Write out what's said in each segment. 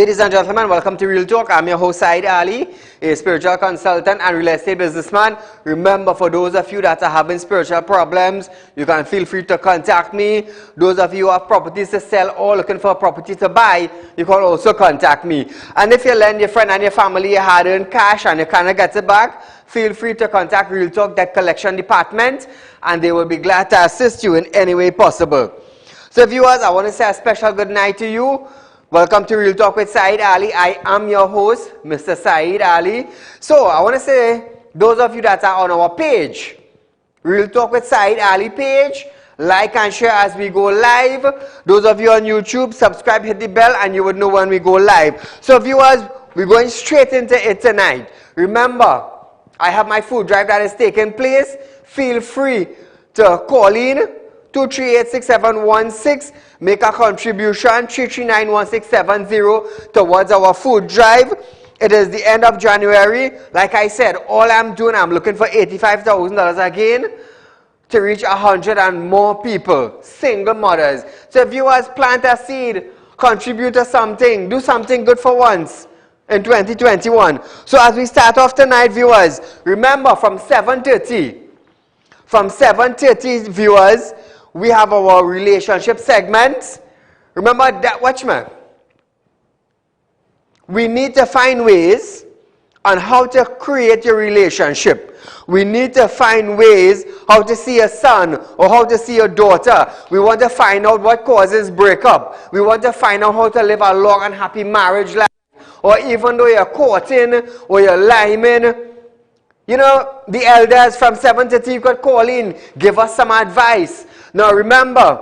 Ladies and gentlemen, welcome to Real Talk. I'm your host, Saieed Ali, a spiritual consultant and real estate businessman. Remember, for those of you that are having spiritual problems, you can feel free to contact me. Those of you who have properties to sell or looking for a property to buy, you can also contact me. And if you lend your friend and your family your hard-earned cash and you cannot get it back, feel free to contact Real Talk Debt Collection Department, and they will be glad to assist you in any way possible. So viewers, I want to say a special good night to you. Welcome to Real Talk with Saieed Ali. I am your host, Mr. Saieed Ali. So I want to say, those of you that are on our page, Real Talk with Saieed Ali page, like and share as we go live. Those of you on YouTube, subscribe, hit the bell, and you would know when we go live. So viewers, we're going straight into it tonight. Remember, I have my food drive that is taking place. Feel free to call in 238-6716, make a contribution 339-1670 towards our food drive. It is the end of January. Like I said, all I'm doing, I'm looking for $85,000 again to reach 100 and more people, single mothers. So if viewers, plant a seed, contribute to something, do something good for once in 2021. So as we start off tonight, viewers, remember from 7:30 viewers, we have our relationship segment. Remember that, watch me. We need to find ways on how to create your relationship. We need to find ways how to see a son or how to see a daughter. We want to find out what causes breakup. We want to find out how to live a long and happy marriage life. Or even though you're courting or you're liming, you know, the elders from 7:30, you could call in, give us some advice. Now remember,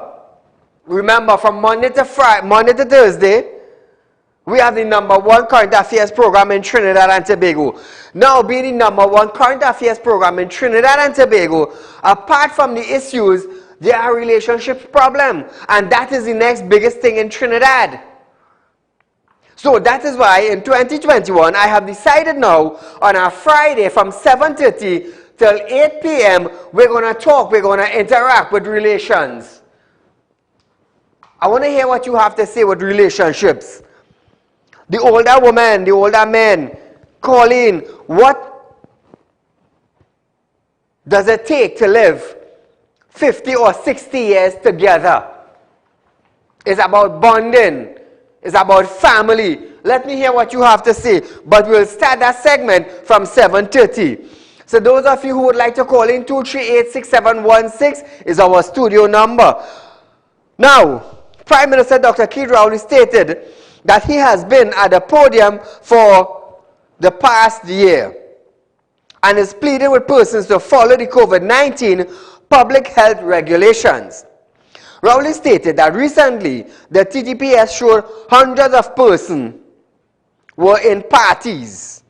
from Monday to Thursday, we have the #1 current affairs program in Trinidad and Tobago. Now, being the #1 current affairs program in Trinidad and Tobago, apart from the issues, there are relationship problems. And that is the next biggest thing in Trinidad. So that is why in 2021, I have decided now on a Friday from 7:30 till 8 p.m., we're going to talk, we're going to interact with relations. I want to hear what you have to say with relationships. The older woman, the older men, call in. What does it take to live 50 or 60 years together? It's about bonding. It's about family. Let me hear what you have to say. But we'll start that segment from 7:30. So those of you who would like to call in, 238-6716 is our studio number. Now, Prime Minister Dr. Saieed Ali stated that he has been at the podium for the past year and is pleading with persons to follow the COVID-19 public health regulations. Rowley stated that recently the TTPS showed hundreds of persons were in parties.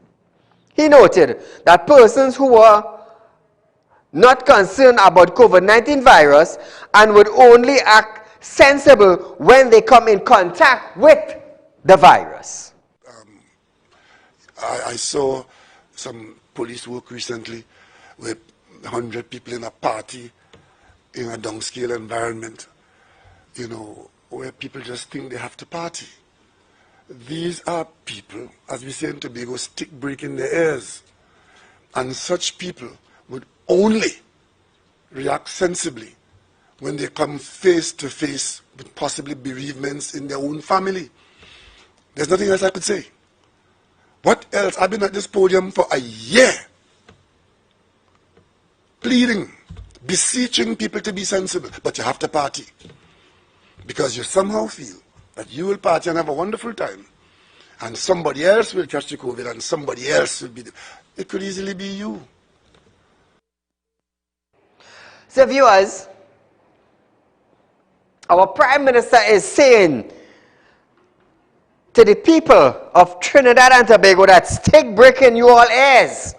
He noted that persons who were not concerned about COVID-19 virus and would only act sensible when they come in contact with the virus. I saw some police work recently with 100 people in a party in a downscale environment, you know, where people just think they have to party. These are people, as we say in Tobago, stick breaking their ears. And such people would only react sensibly when they come face to face with possibly bereavements in their own family. There's nothing else I could say. What else? I've been at this podium for a year, pleading, beseeching people to be sensible, but you have to party. Because you somehow feel that you will party and have a wonderful time, and somebody else will catch the COVID, and somebody else will be it could easily be you. So viewers, our Prime Minister is saying to the people of Trinidad and Tobago that stick breaking you all ears,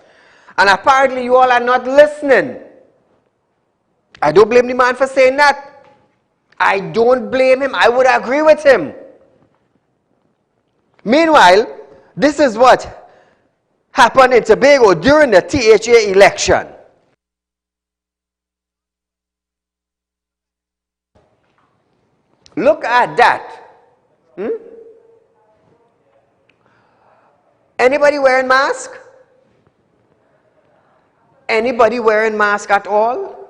and apparently you all are not listening. I don't blame the man for saying that. I don't blame him. I would agree with him. Meanwhile, this is what happened in Tobago during the THA election. Look at that. Anybody wearing mask? Anybody wearing mask at all?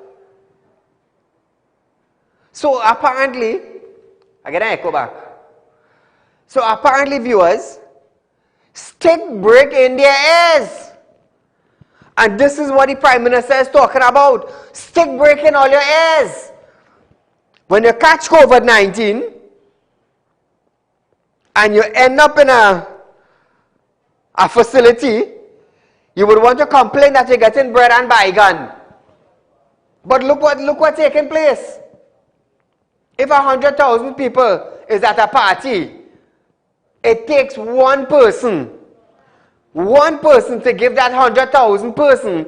So apparently, I get an echo back. So apparently, viewers, stick brick in their ears. And this is what the Prime Minister is talking about. Stick brick in all your ears. When you catch COVID-19 and you end up in a facility, you would want to complain that you're getting bread and bygone. But look what's taking place. If 100,000 people is at a party, it takes one person to give that 100,000 person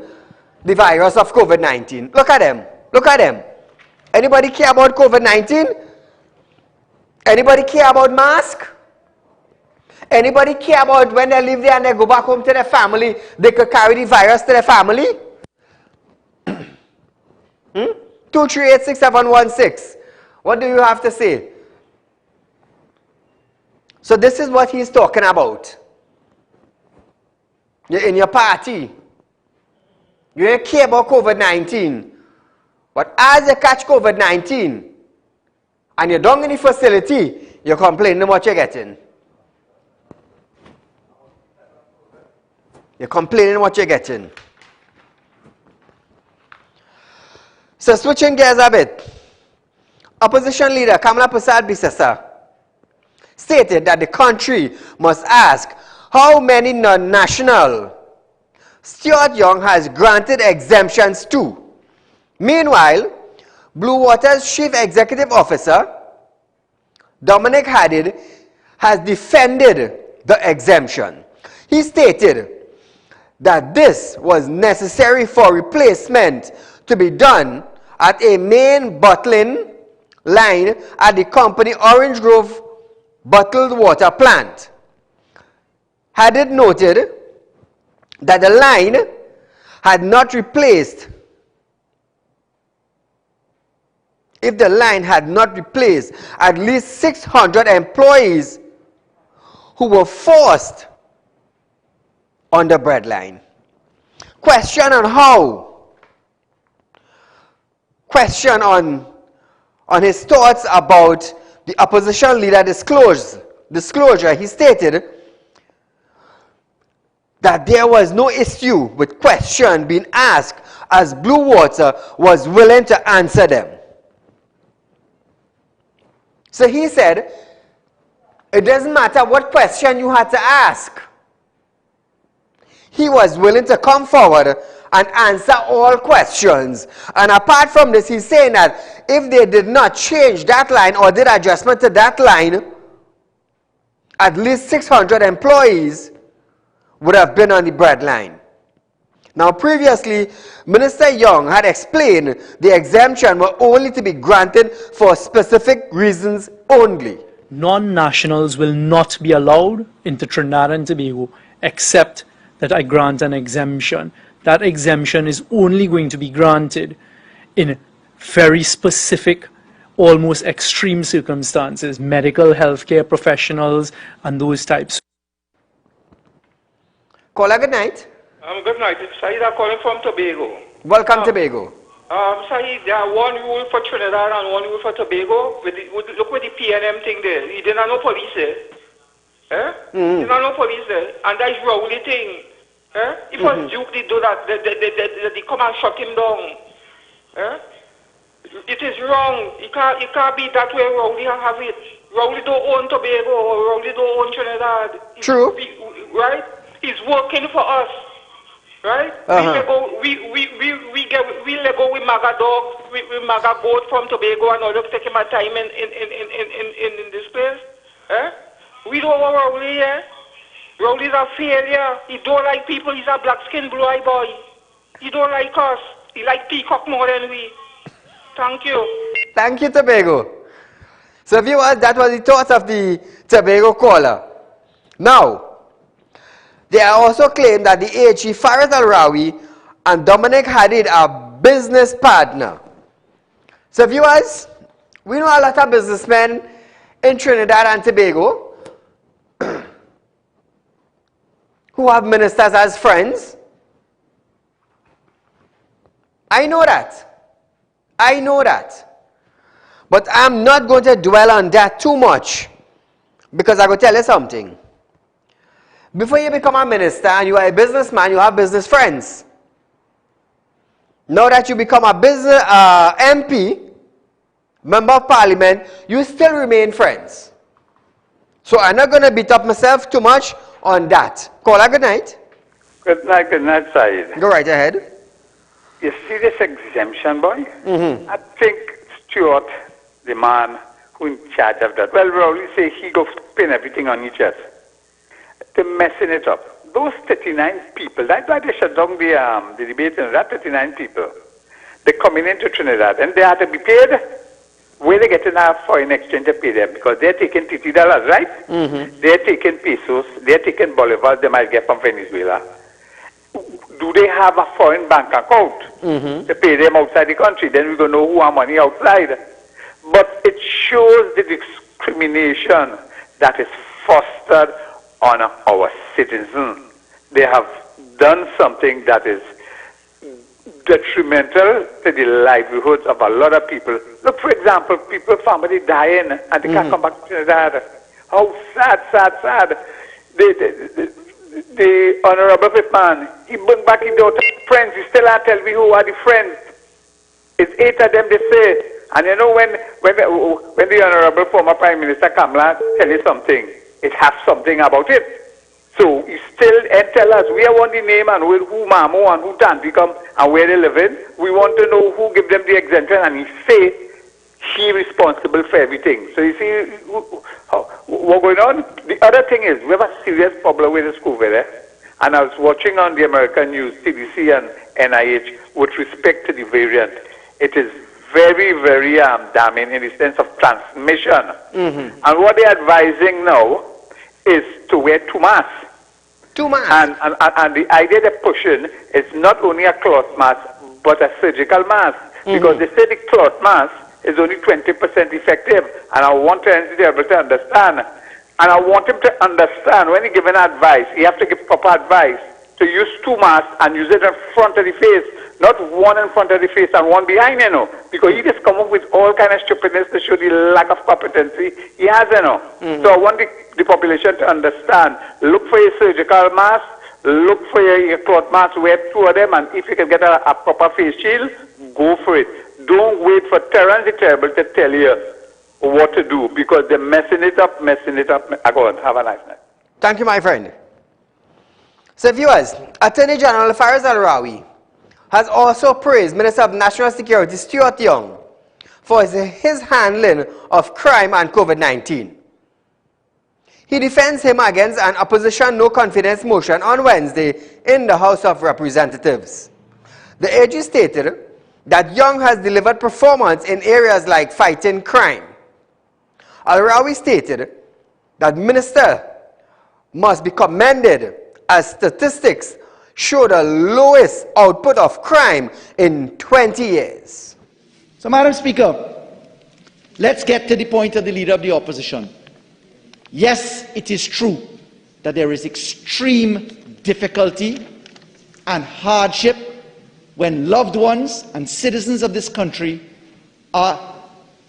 the virus of COVID-19. Look at them. Look at them. Anybody care about COVID-19? Anybody care about mask? Anybody care about when they leave there and they go back home to their family, they could carry the virus to their family? 2386716. What do you have to say? So this is what he's talking about. You're in your party. You don't care about COVID-19. But as you catch COVID-19 and you're down in the facility, you're complaining what you're getting. You're complaining what you're getting. So switching gears a bit. Opposition leader Kamala Prasad-Bisesa stated that the country must ask how many non-national Stuart Young has granted exemptions to. Meanwhile, Blue Water's Chief Executive Officer Dominic Hadid has defended the exemption. He stated that this was necessary for replacement to be done at a main bottling line at the company Orange Grove bottled water plant. Hadid noted that the line had not replaced, if the line had not replaced at least 600 employees who were forced on the breadline. Question on his thoughts about the opposition leader disclosure. He stated that there was no issue with question being asked as Blue Water was willing to answer them. So he said, it doesn't matter what question you had to ask. He was willing to come forward and answer all questions. And apart from this, he's saying that if they did not change that line or did adjustment to that line, at least 600 employees would have been on the bread line. Now previously, Minister Young had explained the exemption were only to be granted for specific reasons only. Non-nationals will not be allowed into Trinidad and Tobago except that I grant an exemption. That exemption is only going to be granted in very specific, almost extreme circumstances, medical, healthcare professionals, and those types. Caller, good night. Good night. It's Saieed Ali calling from Tobago. Welcome, Tobago. Saieed, there are one rule for Trinidad and one rule for Tobago. Look with the PNM thing there. You didn't have no police there. Eh? You didn't have no police there. And that is Rowley thing. Eh? If was Duke did do that, they come and shut him down. Eh? It is wrong. It can't be that way. Rowley have it. Rowley don't own Tobago or Rowley don't own Trinidad. True. Right? He's working for us. Right? We let go with Maga dog, with Maga goat from Tobago and all to take him a time in this place. Eh? We don't want Rowley here. Rowley's a failure. He don't like people. He's a black-skinned, blue-eyed boy. He don't like us. He like peacock more than we. Thank you. Thank you, Tobago. So viewers, that was the thoughts of the Tobago caller. Now, they also claim that the AG Farid Al-Rawi and Dominic Hadid are business partner. So viewers, we know a lot of businessmen in Trinidad and Tobago. who have ministers as friends. I know that. I know that. But I'm not going to dwell on that too much, because I will tell you something. Before you become a minister and you are a businessman, you have business friends. Now that you become a business MP, member of parliament, you still remain friends. So I'm not going to beat up myself too much on that. Caller, good night. Good night, Saeed. Go right ahead. You see this exemption, boy? Mm-hmm. I think Stuart, the man who in charge of that, well, we always say he goes pin everything on his chest. They're messing it up. Those 39 people, that's why they shut down the debate, and that 39 people, they're coming into Trinidad, and they have to be paid. Where they getting our foreign exchange to pay them? Because they're taking $50, right? Mm-hmm. They're taking pesos, they're taking bolivars they might get from Venezuela. Do they have a foreign bank account to pay them outside the country? Then we're going to know who have money outside. But it shows the discrimination that is fostered on our citizens. They have done something that is detrimental to the livelihoods of a lot of people. Look, for example, people, family dying and they can't come back to Trinidad. How sad, sad, sad. The Honorable Pitman, he bring back his daughter friends. He still not tell me who are the friends. It's 8 of them, they say. And you know when the Honorable former Prime Minister Kamala tell you something, it has something about it. So he still tell us, we want the name and who Mamo and who Tanti come and where they live in. We want to know who give them the exemption, and he say he responsible for everything. So you see what's going on? The other thing is, we have a serious problem with this COVID. And I was watching on the American news, CDC and NIH, with respect to the variant. It is very, very damning in the sense of transmission. And what they're advising now is to wear 2 masks. 2 masks. And the idea they're pushing is not only a cloth mask, but a surgical mask. Because they say the cloth mask is only 20% effective. And I want to be able to understand. And I want him to understand when he's giving advice, he have to give proper advice to use 2 masks and use it in front of the face. Not one in front of the face and one behind, because he just come up with all kind of stupidness to show the lack of competency he has, So I want the population to understand. Look for your surgical mask, look for your cloth mask, wear 2 of them, and if you can get a proper face shield, go for it. Don't wait for Terrence the Terrible to tell you what to do, because they're messing it up. Go on, have a nice night. Thank you, my friend. So viewers, Attorney General Faraz Al-Rawi has also praised Minister of National Security Stuart Young for his handling of crime and COVID-19. He defends him against an opposition no-confidence motion on Wednesday in the House of Representatives. The AG stated that Young has delivered performance in areas like fighting crime. Al-Rawi stated that Minister must be commended as statistics show the lowest output of crime in 20 years. So, Madam Speaker, let's get to the point of the Leader of the Opposition. Yes, it is true that there is extreme difficulty and hardship when loved ones and citizens of this country are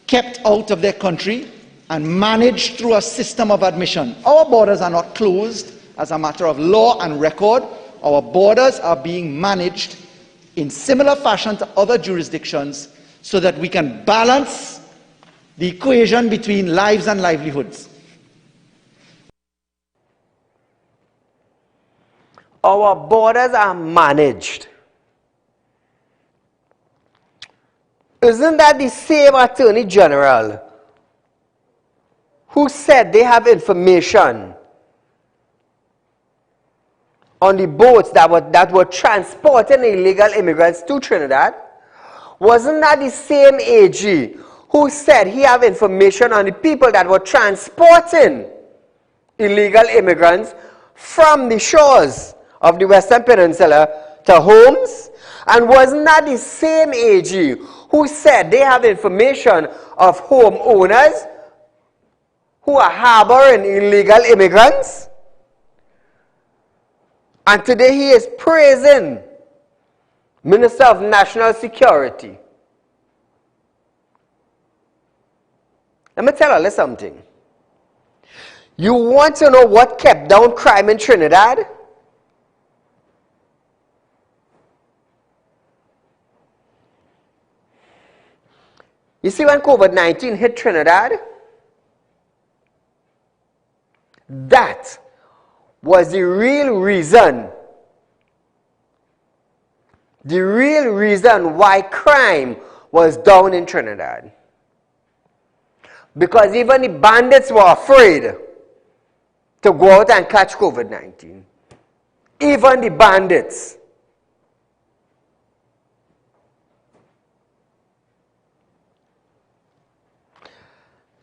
kept out of their country and managed through a system of admission. Our borders are not closed as a matter of law and record. Our borders are being managed in similar fashion to other jurisdictions so that we can balance the equation between lives and livelihoods. Our borders are managed. Isn't that the same Attorney General who said they have information on the boats that were transporting illegal immigrants to Trinidad? Wasn't that the same AG who said he have information on the people that were transporting illegal immigrants from the shores of the Western Peninsula to homes? And wasn't that the same AG who said they have information of home owners who are harboring illegal immigrants? And today he is praising Minister of National Security. Let me tell you something. You want to know what kept down crime in Trinidad? You see, when COVID-19 hit Trinidad, that was the real reason why crime was down in Trinidad. Because even the bandits were afraid to go out and catch COVID-19. Even the bandits.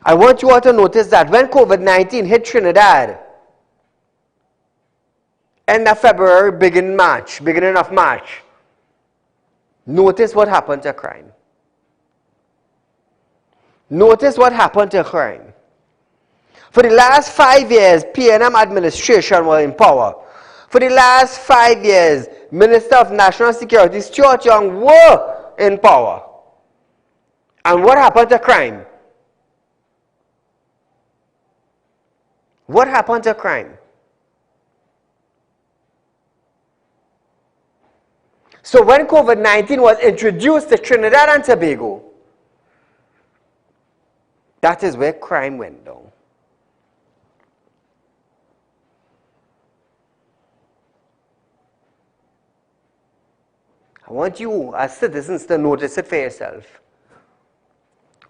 I want you all to notice that when COVID-19 hit Trinidad, end of February, beginning of March, notice what happened to crime. Notice what happened to crime. For the last 5 years, PNM administration was in power. For the last 5 years, Minister of National Security, Stuart Young, were in power. And what happened to crime? What happened to crime? So when COVID-19 was introduced to Trinidad and Tobago, that is where crime went down. I want you as citizens to notice it for yourself.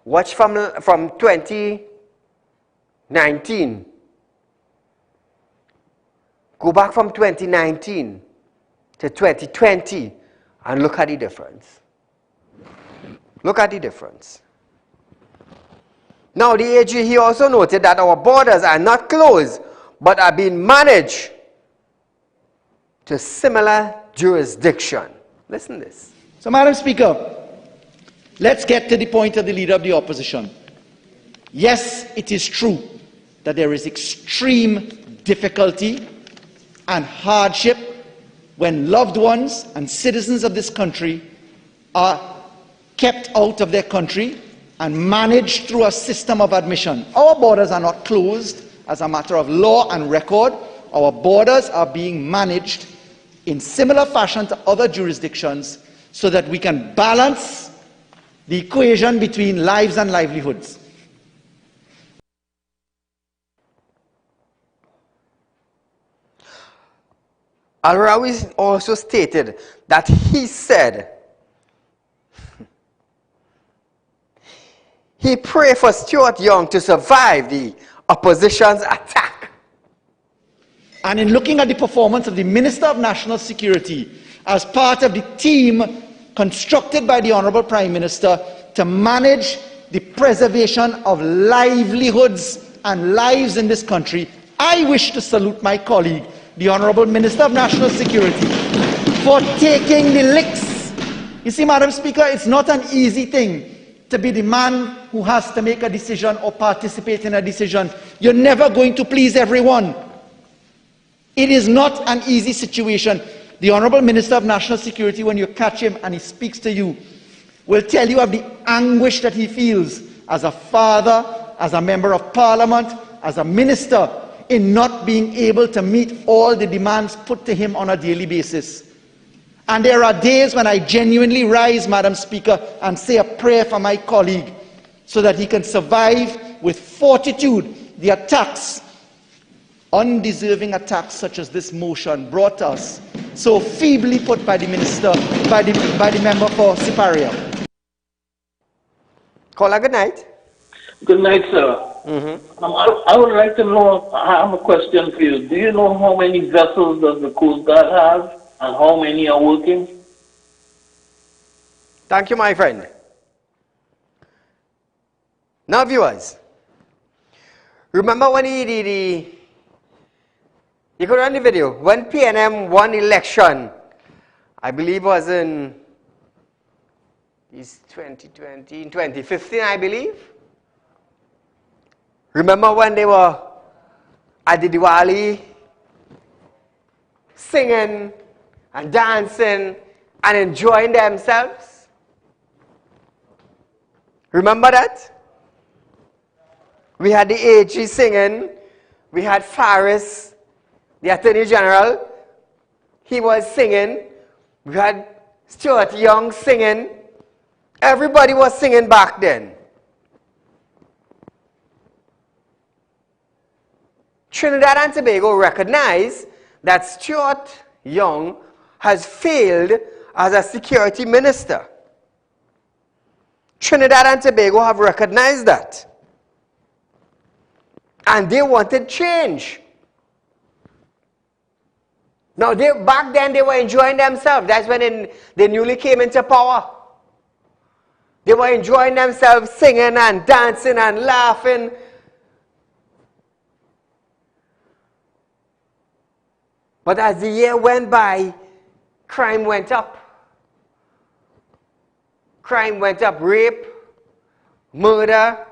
Watch from 2019. Go back from 2019 to 2020 and look at the difference. Look at the difference. Now, the AG he also noted that our borders are not closed, but are being managed to similar jurisdiction. Listen to this. So, Madam Speaker, let's get to the point of the Leader of the Opposition. Yes, it is true that there is extreme difficulty and hardship when loved ones and citizens of this country are kept out of their country and managed through a system of admission. Our borders are not closed as a matter of law and record. Our borders are being managed in similar fashion to other jurisdictions so that we can balance the equation between lives and livelihoods. Al-Rawi also stated that he said he prayed for Stuart Young to survive the opposition's attack. And in looking at the performance of the Minister of National Security as part of the team constructed by the Honorable Prime Minister to manage the preservation of livelihoods and lives in this country, I wish to salute my colleague, the Honorable Minister of National Security, for taking the licks. You see, Madam Speaker, it's not an easy thing to be the man who has to make a decision or participate in a decision. You're never going to please everyone. It is not an easy situation. The Honorable Minister of National Security, when you catch him and he speaks to you, will tell you of the anguish that he feels as a father, as a member of Parliament, as a minister, in not being able to meet all the demands put to him on a daily basis. And there are days when I genuinely rise, Madam Speaker, and say a prayer for my colleague so that he can survive with fortitude the attacks, undeserving attacks such as this motion brought us, so feebly put by the minister, by the member for Siparia. Caller, good night. Good night, sir. I would like to know, I have a question for you. Do you know how many vessels does the Coast Guard have and how many are working? Thank you, my friend. Now, viewers, remember when you could run the video, when PNM won election, I believe was in 2020, in 2015, I believe. Remember when they were at the Diwali singing and dancing and enjoying themselves? Remember that? We had the AG singing. We had Faris, the Attorney General. He was singing. We had Stuart Young singing. Everybody was singing back then. Trinidad and Tobago recognized that Stuart Young has failed as a security minister. Trinidad and Tobago have recognized that. And they wanted change. Now, back then they were enjoying themselves. That's when they newly came into power. They were enjoying themselves, singing and dancing and laughing. But as the year went by, crime went up. Crime went up. Rape, murder,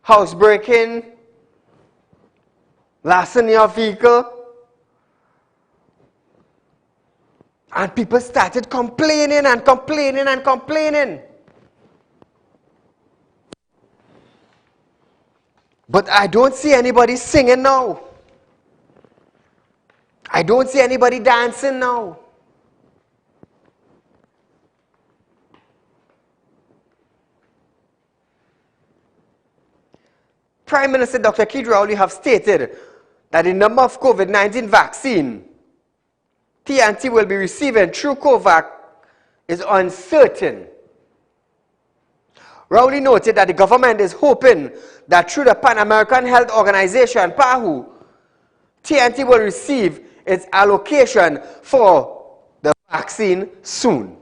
housebreaking, larceny of vehicle. And people started complaining and complaining and complaining. But I don't see anybody singing now. I don't see anybody dancing now. Prime Minister Dr. Saieed Ali have stated that the number of COVID-19 vaccine TNT will be receiving through COVAX is uncertain. Rowley noted that the government is hoping that through the Pan American Health Organization, PAHU, TNT will receive its allocation for the vaccine soon.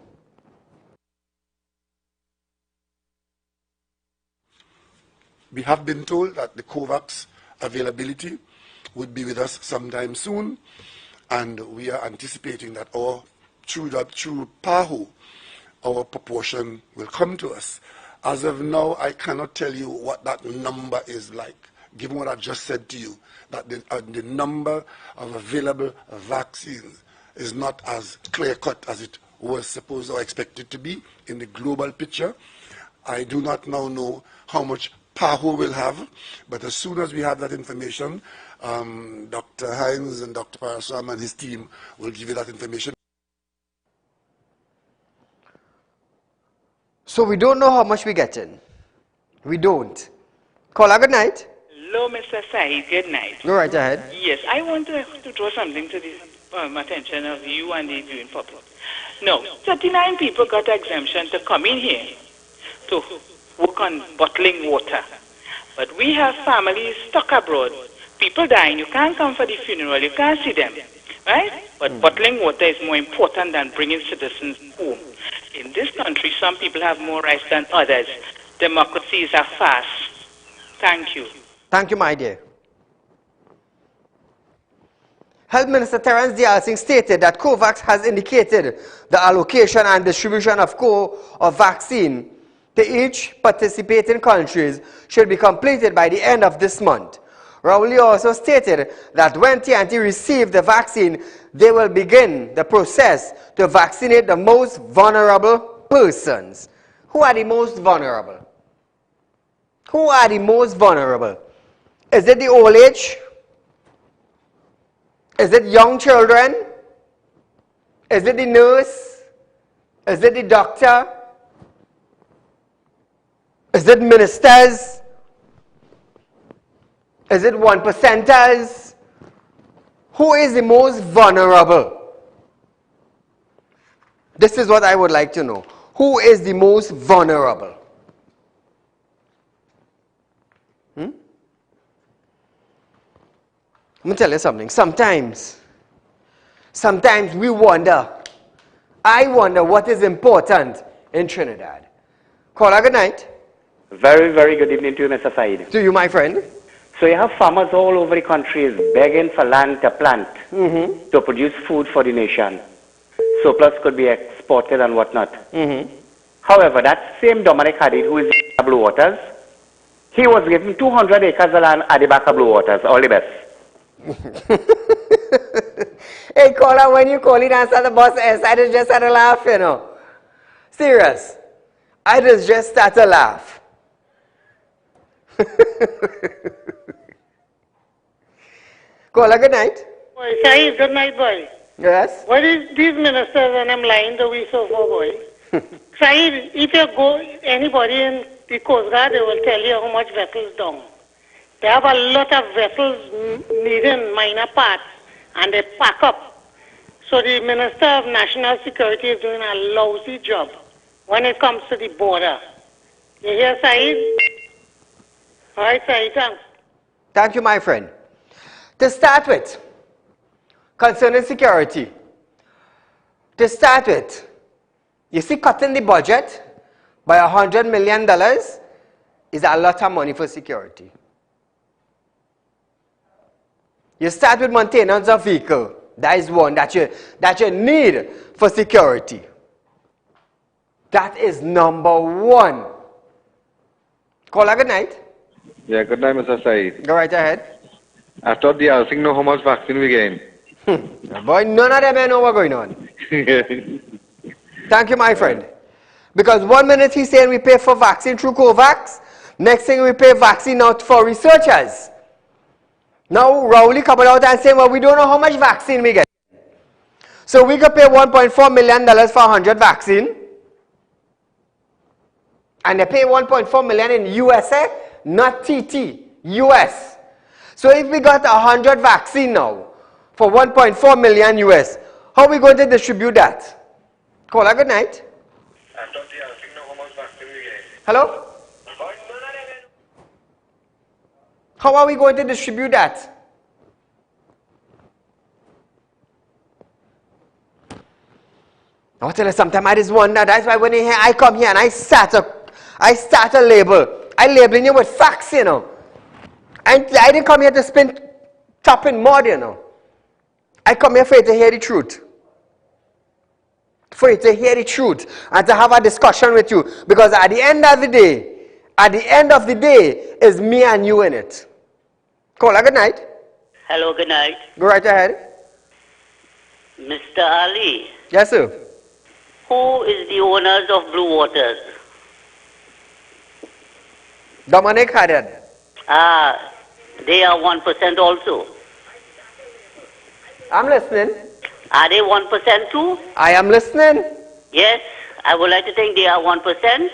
We have been told that the COVAX availability would be with us sometime soon, and we are anticipating that through PAHU, our proportion will come to us. As of now, I cannot tell you what that number is like, given what I just said to you, that the number of available vaccines is not as clear-cut as it was supposed or expected to be in the global picture. I do not now know how much PAHU will have, but as soon as we have that information, Dr. Hines and Dr. Parasram and his team will give you that information. So we don't know how much we're getting. We don't. Caller, good night. Hello, Mr. Saeed. Good night. Go right ahead. Yes, I want to draw something to the attention of you and the viewing public. No, 39 people got exemption to come in here to work on bottling water. But we have families stuck abroad. People dying. You can't come for the funeral. You can't see them. Right? But bottling water is more important than bringing citizens home. In this country, some people have more rights than others. Democracies are fast. Thank you. Thank you, my dear. Health Minister Terence Dialsing stated that COVAX has indicated the allocation and distribution of vaccine to each participating countries should be completed by the end of this month. Rowley also stated that when TNT receive the vaccine, they will begin the process to vaccinate the most vulnerable persons. Who are the most vulnerable? Who are the most vulnerable? Is it the old age? Is it young children? Is it the nurse? Is it the doctor? Is it ministers? Is it 1%ers? Who is the most vulnerable? This is what I would like to know. Who is the most vulnerable? I'm going to tell you something. Sometimes we wonder, I wonder what is important in Trinidad. Caller, good night. Very, very good evening to you, Mr. Saeed. To you, my friend. So you have farmers all over the country begging for land to plant, to produce food for the nation. Surplus could be exported and whatnot. However, that same Dominic Hadid, who is in Blue Waters, he was given 200 acres of land at the back of Blue Waters. All the best. Hey, caller, when you call it answer the boss S, I just had a laugh, you know. Serious. I just start to laugh. Caller, good night. Boy, Saeed, good night, boy. Yes? What is these ministers and I'm lying the way so far, boy? Saeed, if you go, anybody in the Coast Guard, they will tell you how much vessels down. They have a lot of vessels needing minor parts, and they pack up. So the Minister of National Security is doing a lousy job when it comes to the border. You hear, Saeed? All right, Saeed, thanks. Thank you, my friend. To start with, concerning security, to start with, you see, cutting the budget by $100 million is a lot of money for security. You start with maintenance of vehicle. That is one that you need for security. That is number one. Caller, good night. Yeah, good night, Mr. Saeed. Go right ahead. I thought the housing know how much vaccine we gain. Boy, none of them know what's going on. Thank you, my friend. Because 1 minute he's saying we pay for vaccine through COVAX, next thing we pay vaccine out for researchers. Now Rowley coming out and saying, well, we don't know how much vaccine we get. So we could pay $1.4 million for 100 vaccine. And they pay $1.4 million in USA, not TT, US. So if we got 100 vaccine now for 1.4 million US, how are we going to distribute that? Caller, good night. Hello? How are we going to distribute that? I'll tell you sometimes I just wonder, that's why when I come here and I start a label, I labeling you with facts, you know. And I didn't come here to spend chopping mud, you know. I come here for you to hear the truth. For you to hear the truth and to have a discussion with you. Because at the end of the day, is me and you in it. Caller, good night. Hello, good night. Go right ahead. Mr. Ali. Yes, sir. Who is the owners of Blue Waters? Dominic Haddad. They are 1% also. I'm listening. Are they 1% too? I am listening. Yes, I would like to think they are 1%,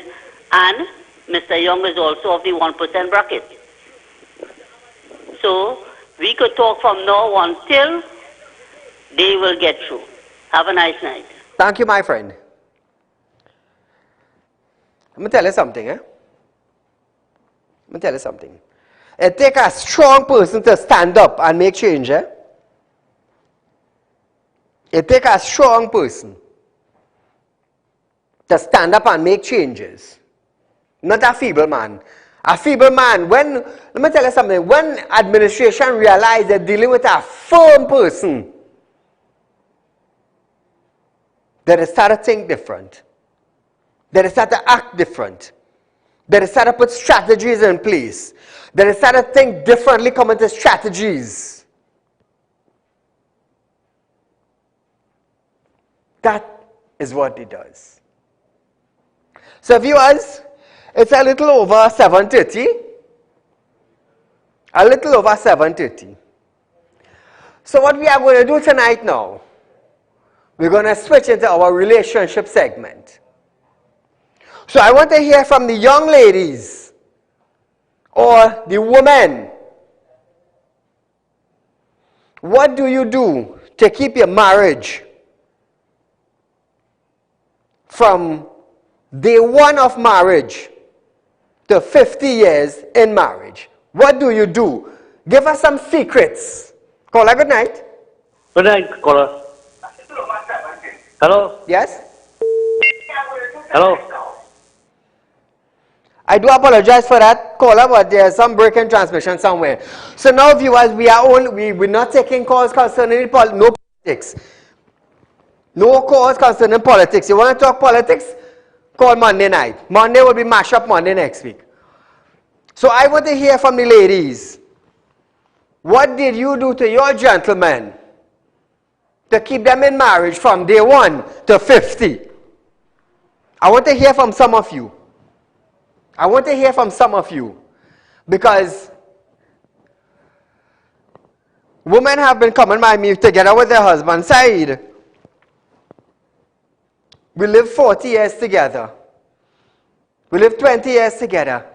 and Mr. Young is also of the 1% bracket. So we could talk from now on till they will get through. Have a nice night. Thank you, my friend. I'm going to tell you something, I'm going to tell you something. It takes a strong person to stand up and make change, It takes a strong person to stand up and make changes. Not a feeble man. A feeble man, let me tell you something, when administration realize they're dealing with a firm person, they start to think different. They start to act different. They start to put strategies in place. They start to think differently, come into strategies. That is what it does. So viewers, it's a little over 7:30. A little over 7:30. So what we are going to do tonight now, we're going to switch into our relationship segment. So I want to hear from the young ladies or the women. What do you do to keep your marriage from day one of marriage to 50 years in marriage? What do you do? Give us some secrets. Caller, good night. Good night, caller. Hello? Yes? Hello? I do apologize for that, caller, but there's some break in transmission somewhere. So now, viewers, we're not taking calls concerning no politics. No calls concerning politics. You want to talk politics? Call Monday night. Monday will be mash up Monday next week. So I want to hear from the ladies. What did you do to your gentleman to to keep them in marriage from day 1 to 50? I want to hear from some of you. I want to hear from some of you. Because women have been coming by me together with their husband. Saeed, we live 40 years together. We live 20 years together.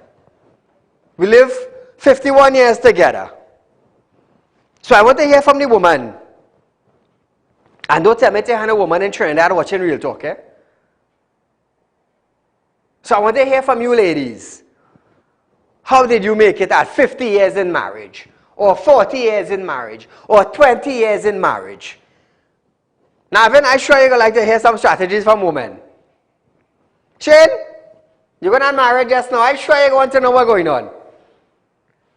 We live 51 years together. So I want to hear from the woman. And don't tell me to have a woman in Trinidad watching Real Talk, eh? So I want to hear from you ladies. How did you make it at 50 years in marriage? Or 40 years in marriage? Or 20 years in marriage? Now, even I'm sure you're going to like to hear some strategies from women. Shane, you're going to marry just now. I'm sure you want to know what's going on.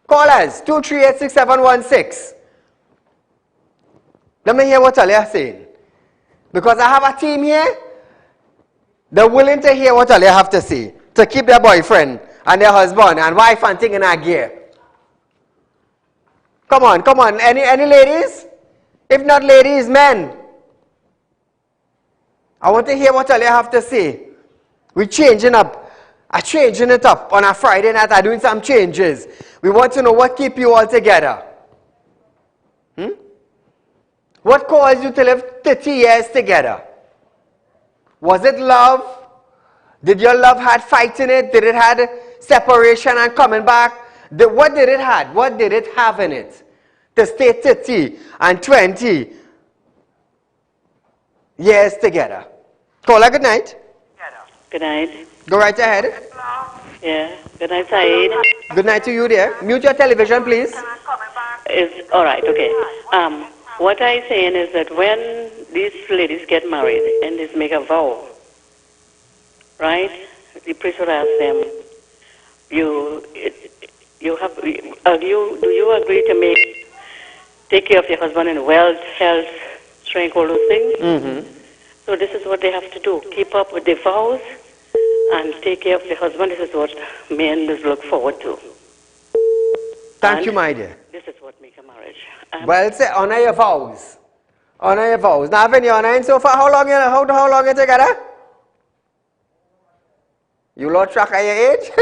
Call us, 238-6716. Let me hear what Alia is saying. Because I have a team here, they're willing to hear what Alia have to say. To keep their boyfriend and their husband and wife and thing in our gear. Come on, come on. Any ladies? If not ladies, men. I want to hear what Alia have to say. We're changing up. I'm changing it up on a Friday night. I'm doing some changes. We want to know what keep you all together. What caused you to live 30 years together? Was it love? Did your love had fight in it? Did it had separation and coming back? What did it have? What did it have in it? To stay 30 and 20 years together. Caller, good night. Good night. Go right ahead. Yeah. Good night, Saeed. Good night to you there. Mute your television, please. It's all right. Okay. What I'm saying is that when these ladies get married and they make a vow, right? The priest will ask them, do you agree to take care of your husband in wealth, health, strength, all those things? So this is what they have to do: keep up with their vows and take care of the husband. This is what men look forward to. Thank you, my dear. This is what makes a marriage. Well, say honor your vows. Honor your vows. Now, when you're honoring so far, how long you together? You lost track of your age?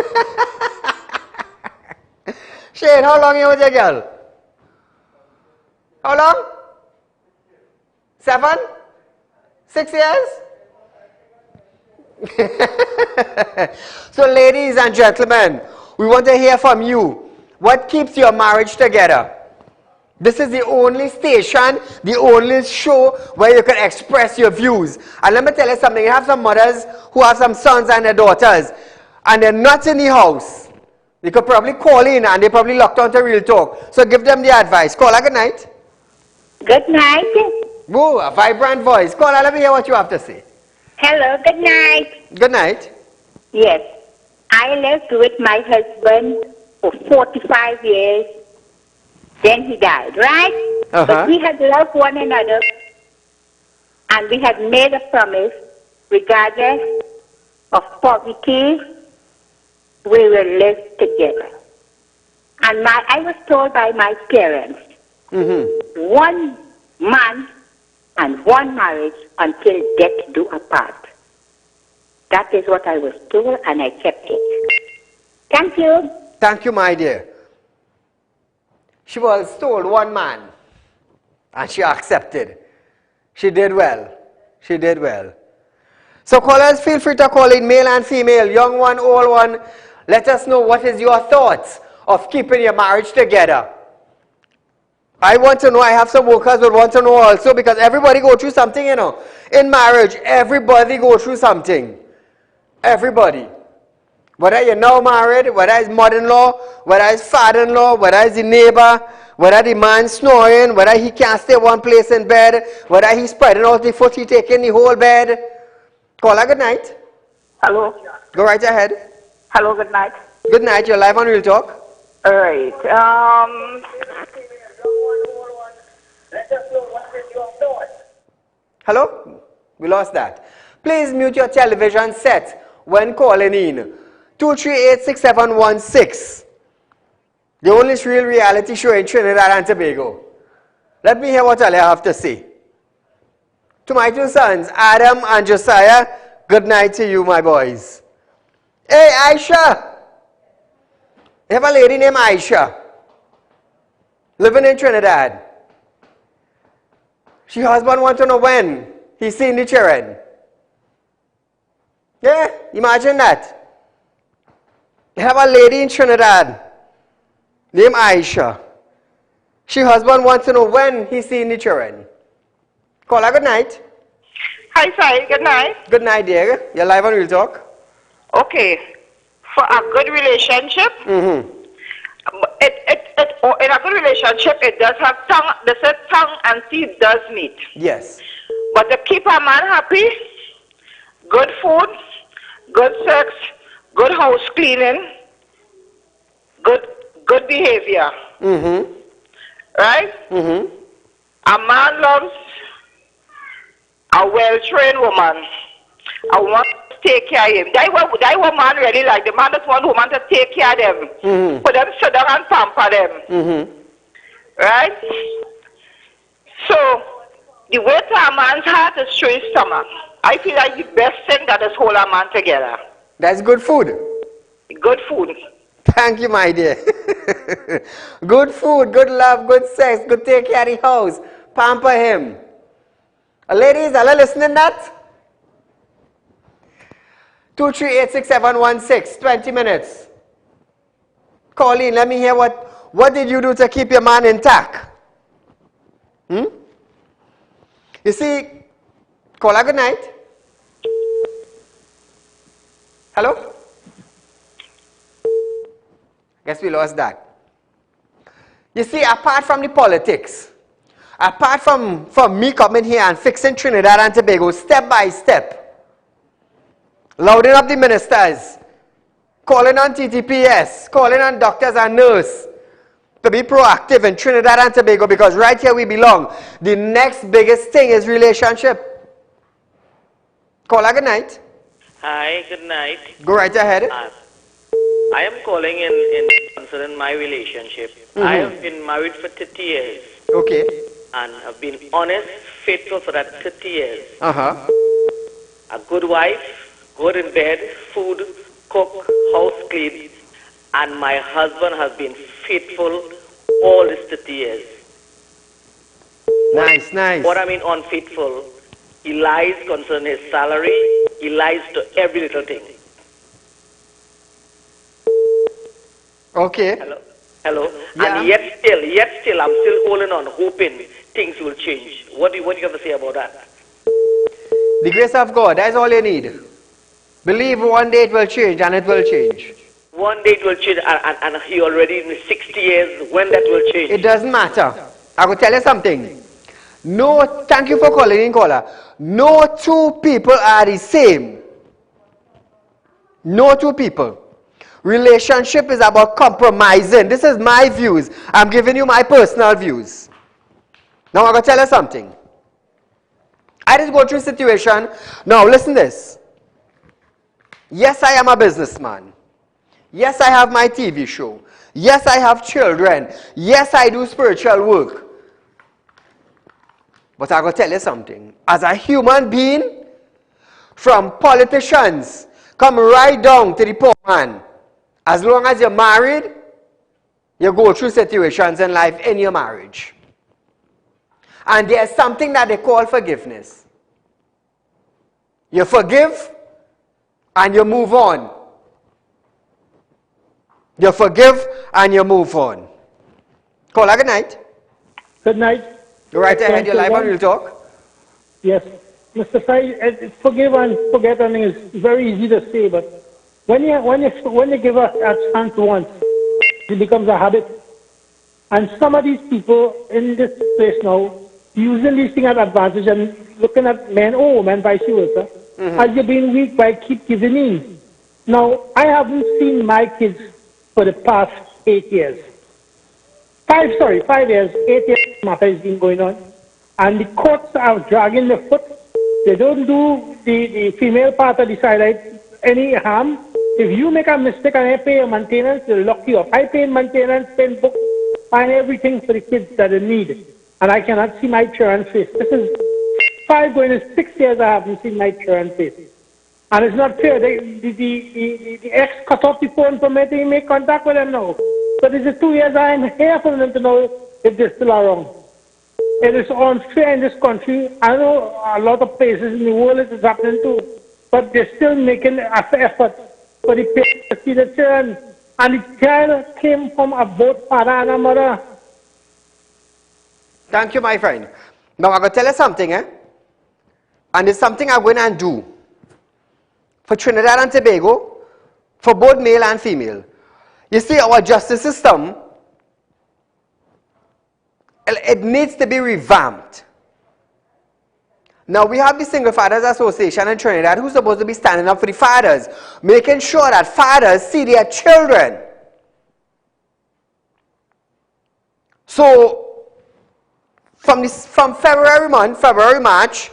Shane, how long you with your girl? How long? 7? 6 years? So, ladies and gentlemen, we want to hear from you. What keeps your marriage together? This is the only station, the only show where you can express your views. And let me tell you something. You have some mothers who have some sons and their daughters, and they're not in the house. They could probably call in, and they probably locked on to Real Talk. So give them the advice. Caller, good night. Good night. Woo, a vibrant voice. Caller, let me hear what you have to say. Hello, good night. Good night. Yes. I lived with my husband for 45 years. Then he died, right? But we had loved one another, and we had made a promise, regardless of poverty, we will live together. And I was told by my parents, 1 man and 1 marriage until death do apart. That is what I was told, and I kept it. Thank you. Thank you, my dear. She was told 1 man, and she accepted. She did well. She did well. So callers, feel free to call in, male and female, young one, old one. Let us know what is your thoughts of keeping your marriage together. I want to know, I have some workers who want to know also, because everybody go through something, you know. In marriage, everybody go through something. Everybody. Whether you're now married, whether it's mother-in-law, whether it's father-in-law, whether it's the neighbor, whether the man snoring, whether he can't stay one place in bed, whether he's spreading out the foot, he taking the whole bed. Caller, good night. Hello. Go right ahead. Hello, good night. Good night, you're live on Real Talk. All right. Hello? We lost that. Please mute your television set when calling in. 238-6716. The only real reality show in Trinidad and Tobago. Let me hear what Alia have to say. To my two sons, Adam and Josiah, good night to you, my boys. Hey, Aisha. You have a lady named Aisha, living in Trinidad. She husband wants to know when he's seen the children. Yeah, imagine that. You have a lady in Trinidad named Aisha. She husband wants to know when he's seen the children. Call her, good night. Hi, Sai. Good night. Good night, dear. You're live on Real Talk. Okay. For a good relationship, in a good relationship, it does have tongue. They say tongue and teeth does meet. Yes. But to keep a man happy, good food, good sex, good house cleaning, good behavior. Right? A man loves a well-trained woman. A woman to take care of him. That what man really like. The man just want woman to take care of them. For them sit down and pamper them. Right? So, the way to a man's heart is through his stomach. I feel like the best thing that is hold a man together. That's good food. Good food. Thank you, my dear. Good food, good love, good sex, good take care of the house. Pamper him. Ladies, are you listening that? 2386716, 20 minutes. Call in, let me hear what did you do to keep your man intact? You see, call her, good night. Hello? Guess we lost that. You see, apart from the politics, apart from me coming here and fixing Trinidad and Tobago step by step, loading up the ministers, calling on TTPS, calling on doctors and nurses to be proactive in Trinidad and Tobago, because right here we belong. The next biggest thing is relationship. Call her, good night. Hi, good night. Go right ahead. I am calling in concerning my relationship. I have been married for 30 years. Okay. And I've been honest, faithful for that 30 years. Uh-huh. A good wife, good in bed, food, cook, house clean. And my husband has been faithful all these 30 years. Nice, nice. What I mean unfaithful, he lies concerning his salary, he lies to every little thing. Okay. Hello. Yeah. And yet still, I'm still holding on, hoping things will change. What do you have to say about that? The grace of God, that's all you need. Believe one day it will change, and it will change. One day it will change, and he already in 60 years, when that will change? It doesn't matter. I will tell you something. No, thank you for calling in, caller. No two people are the same. No two people. Relationship is about compromising. This is my views. I'm giving you my personal views. Now I'm going to tell you something. I just go through a situation. Now listen this. Yes, I am a businessman. Yes, I have my TV show. Yes, I have children. Yes, I do spiritual work. But I'm going to tell you something. As a human being, from politicians, come right down to the poor man. As long as you're married, you go through situations in life in your marriage. And there's something that they call forgiveness. You forgive and you move on. You forgive and you move on. Call her, good night. Good night. Go right ahead, you're live on Real Talk. Yes. Mr. Sai, forgive and forget, I mean, it's very easy to say, but when you give a chance once, it becomes a habit. And some of these people in this place now, using these things as advantage and looking at men or women, vice versa, as you're being weak by keep giving in. Now, I haven't seen my kids for the past 8 years. 5 years, 8 years matter has been going on. And the courts are dragging the foot. They don't do the female part of the side any harm. If you make a mistake and I pay your maintenance, they'll lock you up. I pay maintenance, pay books, find everything for the kids that they need. And I cannot see my children's face. This is going to 6 years I haven't seen my children face. And it's not fair. The ex cut off the phone from me to make contact with them now. So this is 2 years I'm here for them to know if they're still around. It is unfair in this country. I know a lot of places in the world it is happening too. But they're still making an effort for the parents to see the children. And the child came from a both father and a mother. Thank you, my friend. Now, I'm going to tell you something, and it's something I'm going to do for Trinidad and Tobago, for both male and female. You see, our justice system, it needs to be revamped. Now, we have the Single Fathers Association in Trinidad who's supposed to be standing up for the fathers, making sure that fathers see their children. So, from February, March,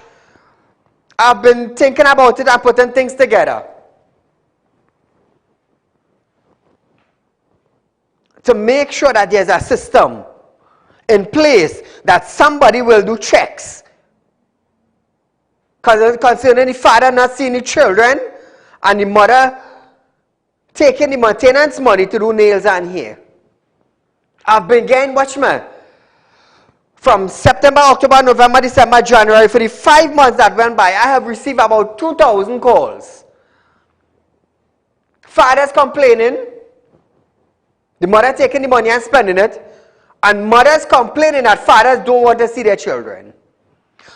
I've been thinking about it and putting things together to make sure that there's a system in place that somebody will do checks. Concerning the father not seeing the children and the mother taking the maintenance money to do nails and hair. I've been getting, watch me, from September, October, November, December, January, for the 5 months that went by, I have received about 2,000 calls. Fathers complaining, the mother taking the money and spending it, and mothers complaining that fathers don't want to see their children.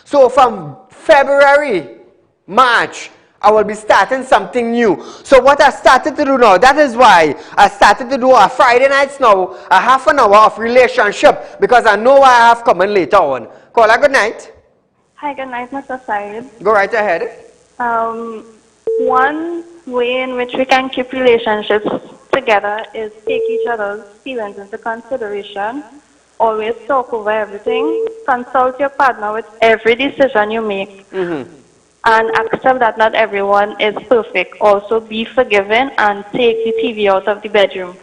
So from February, March, I will be starting something new. So what I started to do now, that is why I started to do a Friday nights now, a half an hour of relationship, because I know what I have coming later on. Caller, good night. Hi, good night, Mr. Saeed. Go right ahead. One way in which we can keep relationships together is take each other's feelings into consideration. Always talk over everything. Consult your partner with every decision you make. And accept that not everyone is perfect. Also be forgiving and take the TV out of the bedroom.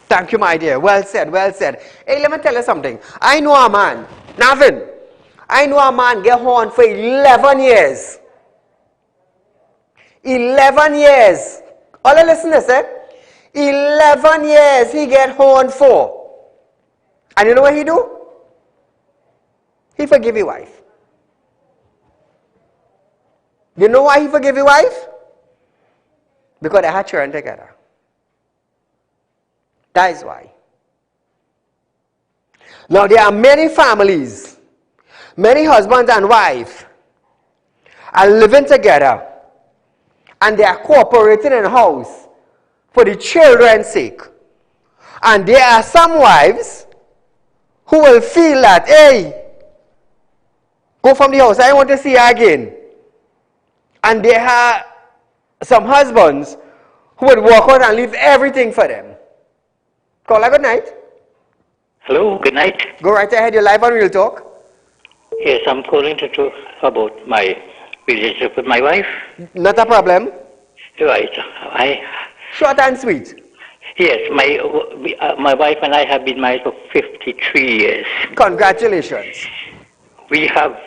Thank you, my dear. Well said, well said. Hey, let me tell you something. I know a man, Navin. I know a man get horn for 11 years. 11 years. All the listeners, 11 years he get horn for. And you know what he do? He forgive his wife. You know why he forgave his wife? Because they had children together. That is why. Now there are many families, many husbands and wives are living together and they are cooperating in the house for the children's sake. And there are some wives who will feel that, hey, go from the house, I want to see her again. And there are some husbands who would walk out and leave everything for them. Caller, good night. Hello, good night. Go right ahead, you're live on Real Talk. Yes, I'm calling to talk about my relationship with my wife. Not a problem. Right. Short and sweet. Yes, my wife and I have been married for 53 years. Congratulations. We have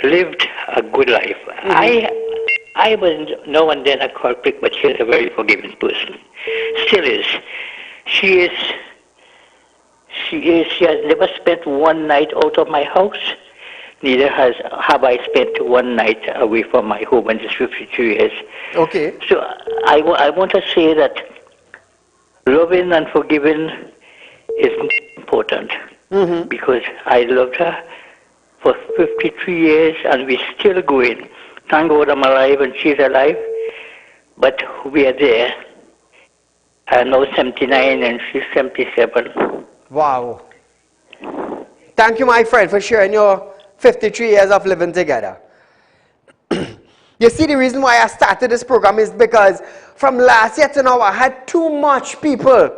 lived a good life. I was now and then a culprit, but she's a very forgiving person. Still is. She has never spent one night out of my house. Neither have I spent one night away from my home in these 52 years. Okay. So I want to say that loving and forgiving is important because I loved her for 53 years and we're still going. Thank God I'm alive and she's alive, but we are there. I'm now 79 and she's 77. Wow. Thank you, my friend, for sharing your 53 years of living together. You see, the reason why I started this program is because from last year to now, I had too much people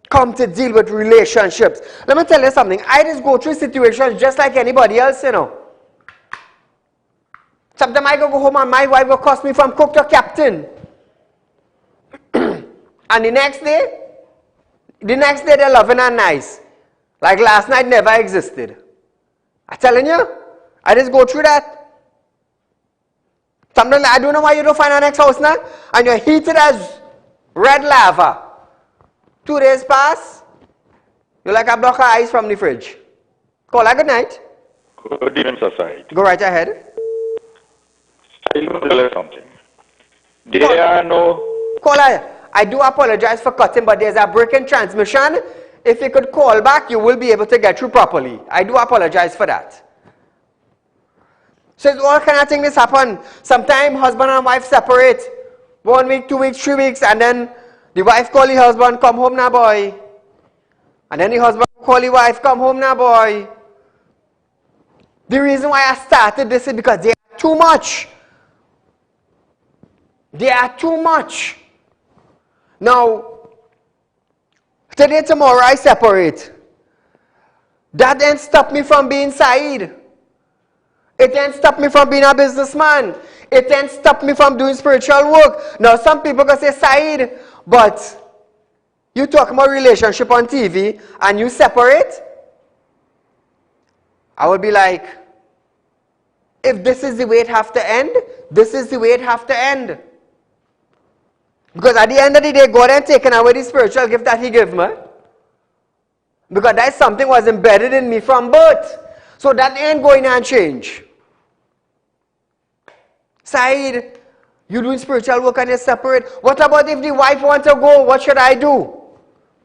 come to deal with relationships. Let me tell you something. I just go through situations just like anybody else, you know. Sometimes I go home and my wife will cost me from cook to captain. And the next day they're loving and nice. Like last night never existed. I'm telling you, I just go through that. Sometimes I don't know why you don't find our next house now, and you're heated as red lava. 2 days pass, you're like a block of ice from the fridge. Caller, good night. Good evening, Mr. Said. Go right ahead. I will tell you something. There are no... Caller, I do apologize for cutting, but there's a break in transmission. If you could call back, you will be able to get through properly. I do apologize for that. So it's all kind of things happen. Sometimes husband and wife separate. 1 week, 2 weeks, 3 weeks, and then the wife call the husband, come home now, boy. And then the husband call the wife, come home now, boy. The reason why I started this is because they are too much. They are too much. Now, today, tomorrow, I separate. That didn't stop me from being Saeed. It didn't stop me from being a businessman. It didn't stop me from doing spiritual work. Now, some people can say, Saeed, but you talk about relationship on TV and you separate? I would be like, if this is the way it have to end, this is the way it have to end. Because at the end of the day, God ain't taken away the spiritual gift that He gave me. Because that is something was embedded in me from birth. So that ain't going to change. Saeed, you doing spiritual work and you separate. What about if the wife wants to go? What should I do?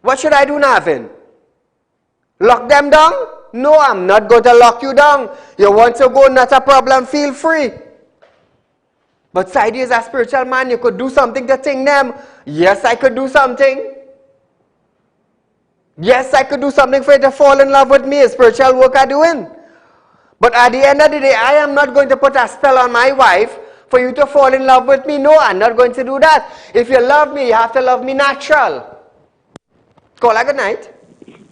What should I do, Navin? Lock them down? No, I'm not going to lock you down. You want to go, not a problem, feel free. But Saeed is a spiritual man, you could do something to think them. Yes, I could do something. Yes, I could do something for you to fall in love with me, a spiritual work I'm doing. But at the end of the day, I am not going to put a spell on my wife for you to fall in love with me. No, I'm not going to do that. If you love me, you have to love me natural. Caller, good night.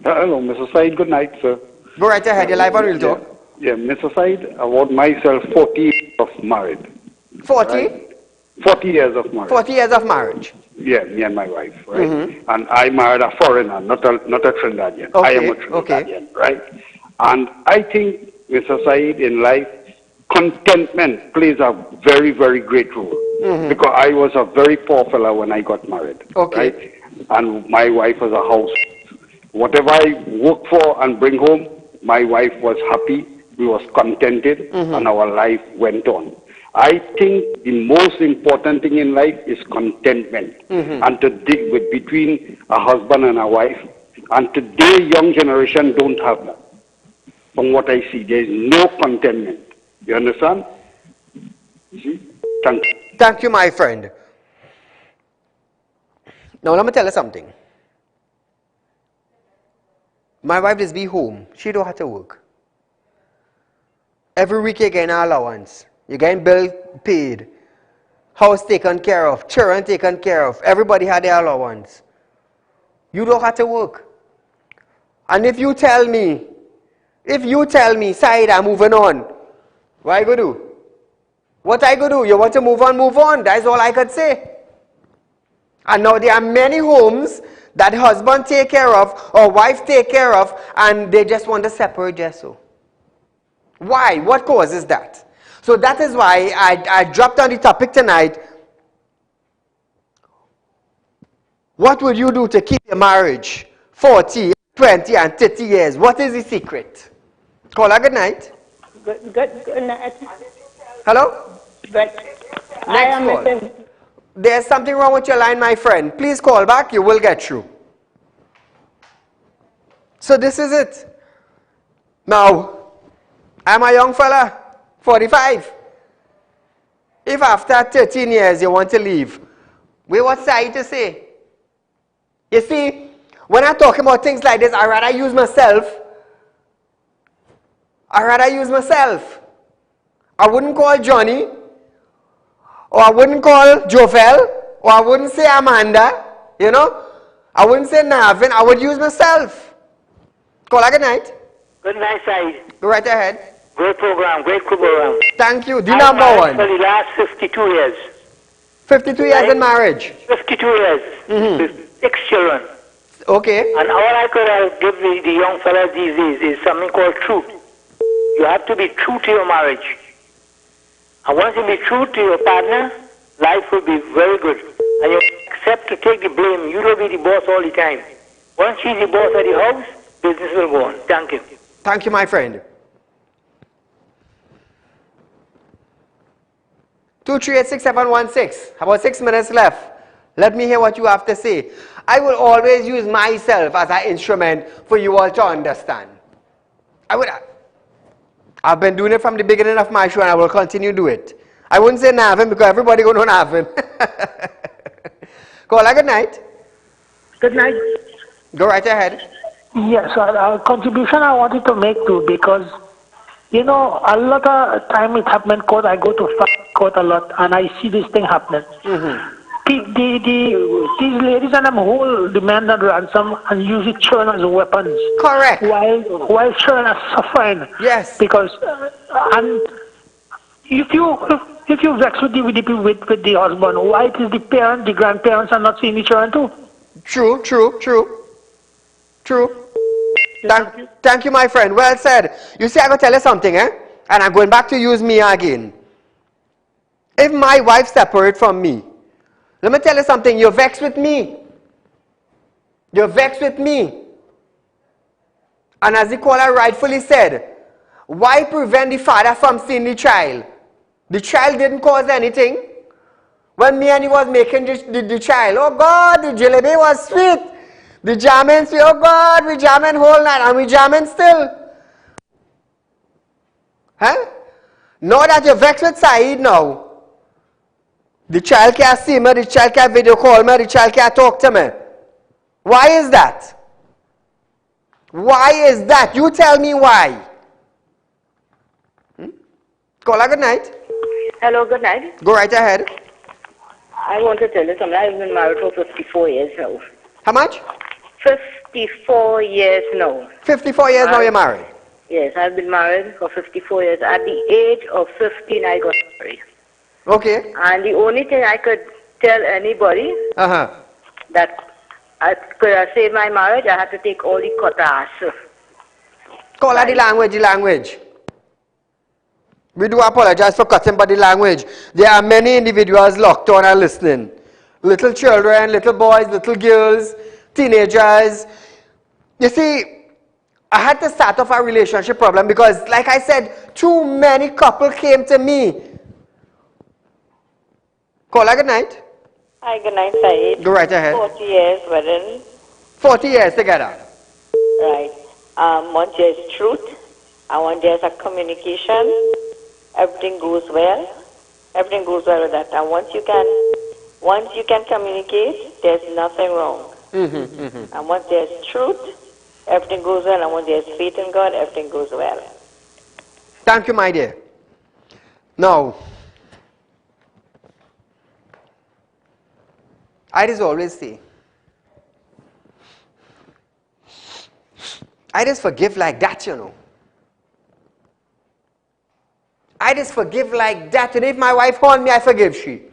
Hello, Mr. Said. Good night, sir. Go right ahead. You're live on Real Talk. Yeah, Mr. Said, about myself, 40 years of married. 40? Right? 40 years of marriage. 40 years of marriage. Yeah, me and my wife, right? And I married a foreigner, not a Trinidadian. Okay. I am a Trinidadian, right? And I think, Mr. Said, in life, contentment plays a very, very great role. Because I was a very poor fella when I got married, right? And my wife was a house. Whatever I work for and bring home, my wife was happy, we was contented, and our life went on. I think the most important thing in life is contentment, and to dig with between a husband and a wife. And today, young generation don't have that. From what I see, there is no contentment. You understand? See? Thank you. Thank you, my friend. Now, let me tell you something. My wife is be home. She don't have to work. Every week you get an allowance. You getting bill paid. House taken care of. Children taken care of. Everybody had their allowance. You don't have to work. And if you tell me, Saeed, I'm moving on, what I go do? What I go do? You want to move on. That's all I could say. And now there are many homes that husband take care of or wife take care of, and they just want to separate just so. Why? What causes that? So that is why I dropped on the topic tonight. What would you do to keep your marriage 40, 20, and 30 years? What is the secret? Caller, good night. Good night. Hello? Next call. There's something wrong with your line, my friend. Please call back. You will get through. So this is it. Now, I'm a young fella, 45. If after 13 years you want to leave, what's Saeed to say? You see, when I talk about things like this, I'd rather use myself. I wouldn't call Johnny, or I wouldn't call Jovel, or I wouldn't say Amanda, you know. I wouldn't say Navin, I would use myself. Caller, good night. Good night, Saeed. Go right ahead. Great program, great program. Thank you. The number one. For the last 52 years. 52 years in marriage? 52 years. With 6 children. Okay. And all I could give the young fellas these days is something called truth. You have to be true to your marriage. And once you be true to your partner, life will be very good. And you accept to take the blame. You don't be the boss all the time. Once she's the boss of the house, business will go on. Thank you. Thank you, my friend. 2386716. About 6 minutes left. Let me hear what you have to say. I will always use myself as an instrument for you all to understand. I've been doing it from the beginning of my show, and I will continue to do it. I wouldn't say Navin because everybody going to know Navin. Caller, good night. Good night. Go right ahead. Yes, a contribution I wanted to make too, because, you know, a lot of time it happens in court. I go to court a lot, and I see this thing happening. These ladies and them hold demand and ransom and use it children as weapons. Correct. While children are suffering. Yes. Because and if you vex with the husband, why it is the parents, the grandparents are not seeing the children too? True. Thank you, my friend. Well said. You see, I gotta tell you something, and I'm going back to use me again. If my wife separates from me, let me tell you something, you're vexed with me. You're vexed with me. And as the caller rightfully said, why prevent the father from seeing the child? The child didn't cause anything. When me and he was making the child, oh God, the jalebi was sweet. The jamming sweet, oh God, we jamming whole night, and we jamming still. Huh? Now that you're vexed with Saeed now, the child can't see me, the child can't video call me, the child can't talk to me. Why is that? Why is that? You tell me why. Caller, good night. Hello, good night. Go right ahead. I want to tell you something. I've been married for 54 years now. How much? 54 years now. 54 years now you're married? Yes, I've been married for 54 years. At the age of 15, I got married. Okay. And the only thing I could tell anybody that I could have saved my marriage, I had to take all the quotas. Call her the language. We do apologize for cutting, but the language. There are many individuals locked on and listening. Little children, little boys, little girls, teenagers. You see, I had to start off a relationship problem because, like I said, too many couples came to me. Caller, good night. Hi, good night, Saeed. Go right ahead. 40 years wedding. 40 years together. Right. One there's truth, and one there's a communication. Everything goes well. Everything goes well with that. And once you can communicate, there's nothing wrong. And once there's truth, everything goes well. And once there's faith in God, everything goes well. Thank you, my dear. Now, I just always say, I just forgive like that, you know. I just forgive like that. And if my wife horn me, I forgive she.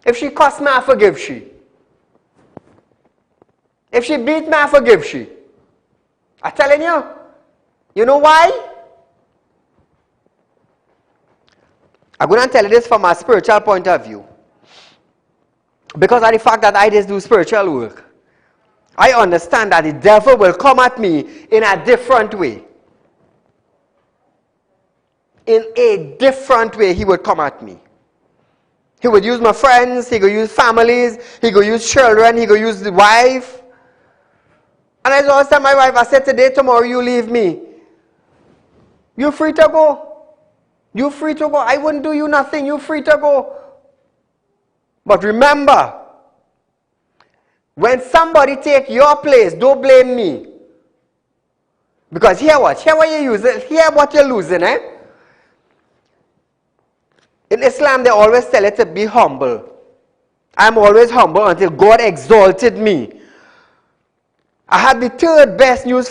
If she cuss me, I forgive she. If she beat me, I forgive she. I'm telling you. You know why? I'm going to tell you this from a spiritual point of view. Because of the fact that I just do spiritual work, I understand that the devil will come at me in a different way. In a different way, he would come at me. He would use my friends, he would use families, he would use children, he would use the wife. And I always tell my wife, I said, today, tomorrow, you leave me. You're free to go. You're free to go. I wouldn't do you nothing. You're free to go. But remember, when somebody take your place, don't blame me. Because hear what you're using, hear what you're losing, eh? In Islam, they always tell you to be humble. I'm always humble until God exalted me. I had the third best news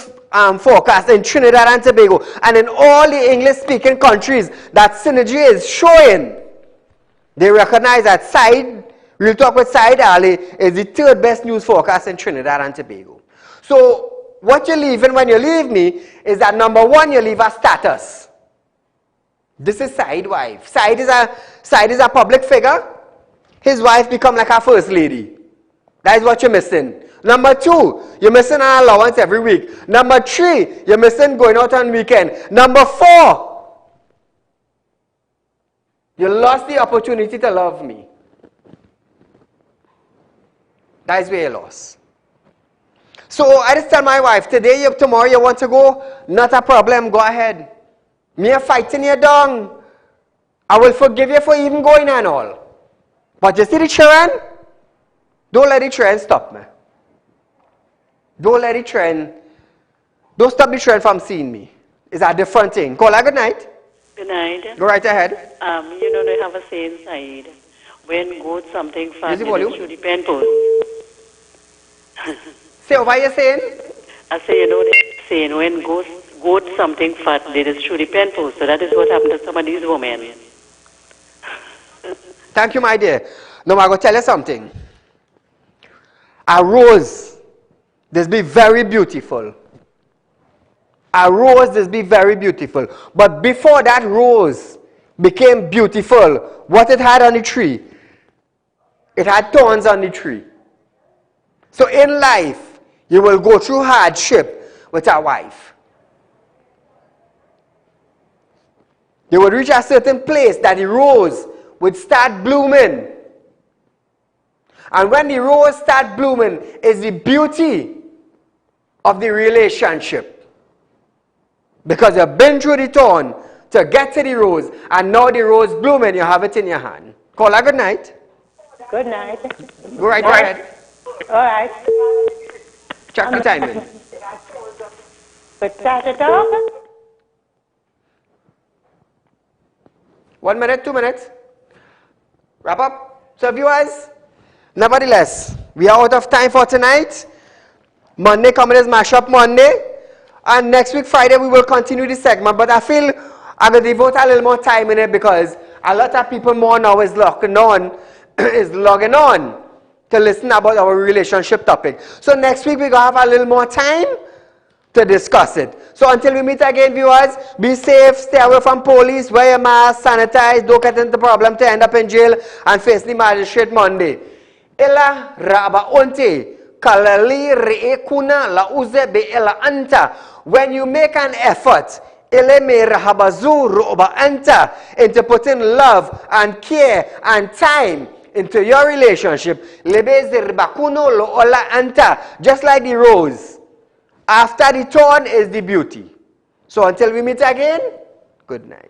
forecast in Trinidad and Tobago, and in all the English-speaking countries that synergy is showing. They recognize that Real Talk with Saieed Ali is the third best news forecast in Trinidad and Tobago. So what you're leaving when you leave me is that number one, you leave a status. This is Saieed's wife. Saieed is a public figure. His wife become like a first lady. That is what you're missing. Number 2, you're missing an allowance every week. Number 3, you're missing going out on weekend. Number 4, you lost the opportunity to love me. That is where you lost. So I just tell my wife, tomorrow you want to go? Not a problem, go ahead. Me a fighting you down. I will forgive you for even going and all. But you see the trend? Don't let the trend stop me. Don't stop the trend from seeing me. It's a different thing. Call her good night. Good night. Go right ahead. You know they have a saying, Saeed. When goat something fat, it is through the pen post. Say what are you saying? I say, you know they're saying when goat something fat, it is through the pen post. So that is what happened to some of these women. Thank you, my dear. Now I'm going to tell you something. A rose, this be very beautiful. A rose, this be very beautiful. But before that rose became beautiful, what it had on the tree? It had thorns on the tree. So in life, you will go through hardship with a wife. You will reach a certain place that the rose would start blooming. And when the rose starts blooming, is the beauty of the relationship. Because you've been through the thorn to get to the rose, and now the rose blooming, you have it in your hand. Call her good night. Good night. Go right ahead. All right. Check the timing. But start it off. 1 minute, 2 minutes. Wrap up. So viewers, nevertheless, we are out of time for tonight. Monday coming is Mashup Monday. And next week, Friday, we will continue this segment. But I feel I will devote a little more time in it because a lot of people more now is logging on to listen about our relationship topic. So next week, we're going to have a little more time to discuss it. So until we meet again, viewers, be safe, stay away from police, wear your mask, sanitize, don't get into the problem to end up in jail and face the magistrate Monday. Ela raba onte kalali reekuna la uze be ela anta. When you make an effort, ele me rahabazu roba anta, into putting love and care and time into your relationship, lebe zirbakuno lo ola anta, just like the rose. After the thorn is the beauty. So until we meet again, good night.